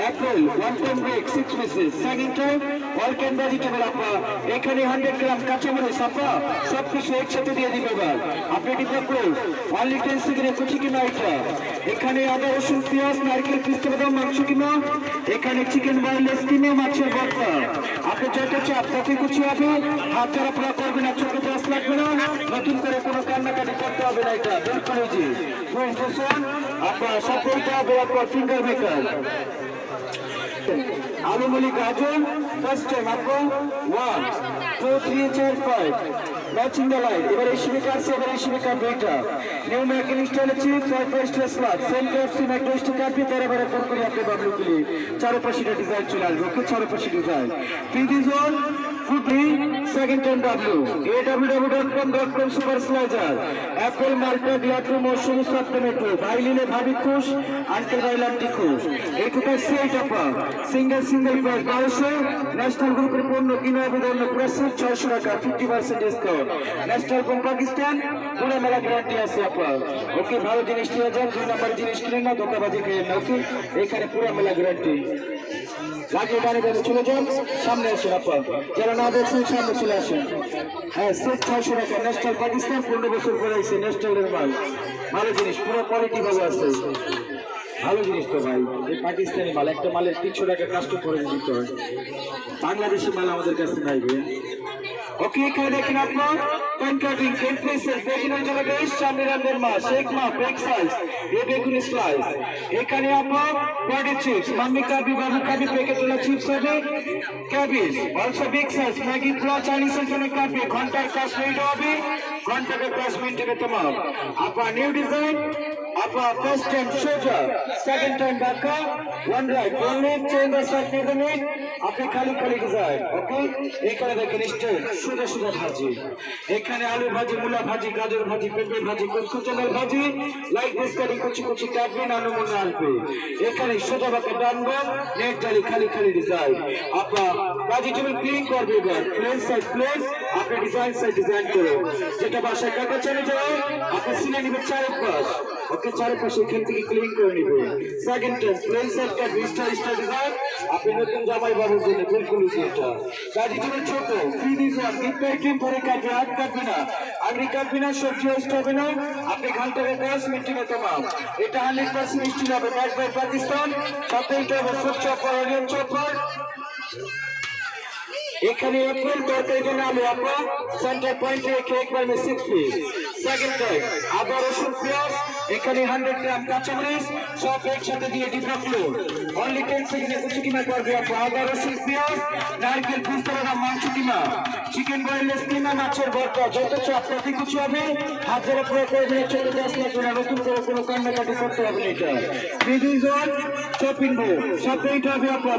apple 1 ton break 6 pieces second time all can vegetable আপা এখানে 100 গ্রাম কাঁচামরিচ আপা সব কিছু একসাথে দিয়ে দিবে এবার আপনি ডিপা ক্লোজ অনলি 10 সেকেন্ডে কুচি কিমা এটা এখানে আদা রসুন পেঁয়াজ নারকেল পিস্তা বাদাম মাংস কিমা এখানে চিকেন বয়েললেস কিমা মাছের ভর্তা আপনি যত চাপ তত কুচি হবে হাত ছাড়া পুরো করবেন না ছোট গ্যাস লাগবে না নতুন করে কোনো কান্নাকাটি করতে হবে না এটা বিলকুল জি বুঝছেন আপনারা সকলটা দেওয়ার পর ফিঙ্গার মেকার আলু মুলি গাজর ফার্স্ট টাইম আপনি 1 2 3 4 5 ম্যাচিং দ্য লাইন এবার এই শিবিকা আছে এবার এই শিবিকা দুইটা নিউ ম্যাকিং স্টাইল চিপস আর ফার্স্ট স্লাদ সেম ক্যাপসি ম্যাকডো স্টিকার দিয়ে বারে ফোন করে আপনি বাবলু কুলি চারপাশে ডিজাইন চলে আসবে ওকে চারপাশে ডিজাইন ফিজিজন foodie second time www.com super slicer apple মাল্টা ডিয়াট্রো মৌসুমি সব টমেটো ভাইলিনে ভাবি খুশ আঙ্কেল ভাইলান্টি খুশ এইটুকু সেট আপা সিঙ্গেল প্রাইস 1200 ন্যাশনাল গ্রুপের পণ্য কিনে আবেদন পুরো 600 টাকা 50% ডিসকাউন্ট ন্যাশনাল ফ্রম পাকিস্তান পুরো মেলা গ্যারান্টি আছে আপা ওকে ভালো জিনিস নিয়ে যান 2 নাম্বার জিনিস কিনে না ধোকাবাজি খেয়ে না ওকে এখানে পুরো মেলা গ্যারান্টি লাগিয়ে বাড়ি চলে যান সামনে আসেন আপা যারা না দেখছেন সামনে চলে আসেন হ্যাঁ সেট 600 টাকা ন্যাশনাল পাকিস্তান 15 বছর পরে আছে ন্যাশনালের মাল ভালো জিনিস পুরো কোয়ালিটি ভালো আছে ভালো জিনিস তো ভাই এই পাকিস্তানি মাল একটা মালের 300 টাকা কাস্ট করে দিতে হয় বাংলাদেশি মাল আমাদের কাছে নাই ভাই ওকে এখানে দেখেন আপনার পেন কাটিং পেন প্লেসেস বেগুনের জায়গায় বেশ সামনে রান্নার মাছ শেক মা ব্রেক সাইজ এই বেগুনি স্লাইস এখানে আপনার বডি চিপস মাম্মি কাবি বাবু কাবি প্যাকেটওয়ালা চিপস হবে cabbage also big size Maggi flower Chinese সেকশনে কাটবে ঘন্টার কাজ রেডি হবে ঘন্টাকে 10 মিনিটে तमाम আপনার নিউ ডিজাইন আপনার ফার্স্ট টাইম সোজা সেকেন্ড টাইম বাঁকা one right one left change the side to the mid আপনি খালি ডিজাইন ওকে এখানে দেখেন স্টাইল সোজা ভাজি এখানে আলু ভাজি মূলা ভাজি গাজর ভাজি পেঁপে ভাজি কুচকুচালের ভাজি লাইক দিস কাটিং কুচি কাটবেন আলু মনে আসবে এখানে সোজা বাঁকা ডানবেন নেট জালি খালি ডিজাইন আপনার ভেজিটেবল ক্লিন করবে এবার প্লেন সাইড প্লেন আপনি ডিজাইন সাইড ডিজাইন করো যেটা বাসায় কাটা চলে যায় আপনি সিলে নিবে চারপাশ ওকে চারপাশে এখান থেকে ক্লিন করে নিবে second time plain side cut star design আপনি নতুন জামাই বাবুর জন্য বিলকুল এটা ভেজিটেবল ছোট ফ্রি ডিজাইন ডিপেন্ডিং করে কাটবে হাত কাটবে না আগরি কাটবে না সবজি ওয়েস্ট হবে না আপনি ঘন্টাকে 10 মিনিটে तमाम এটা 100% মিষ্টি হবে ব্যাক বাই পাকিস্তান সাথে এটা হবে চপার অনিয়ন চপার এখানে এপ্রিল তরকারি জন্য আলু আপা সেন্টার পয়েন্টে রেখে একবার মে 6 পিস সেকেন্ড টাইম আদা রসুন পেঁয়াজ এখানে 100 গ্রাম কাঁচামরিচ সব একসাথে দিয়ে ডিপ ফ্লোর অনলি 10 সেকেন্ডে কুচি কিমা করবে আপা আদা রসুন পেঁয়াজ নারকেল পিস্তা বাদাম মাংস কিমা চিকেন বয়েললেস কিমা মাছের ভর্তা যত চাপ তত কিছু হবে হাত ধরে পুরো করে দিয়ে চলে আসলে কোনো নতুন করে কোনো কান্নাকাটি করতে হবে না এটা ফ্রিজ অন শপিং বোর্ড সব এইটা হবে আপা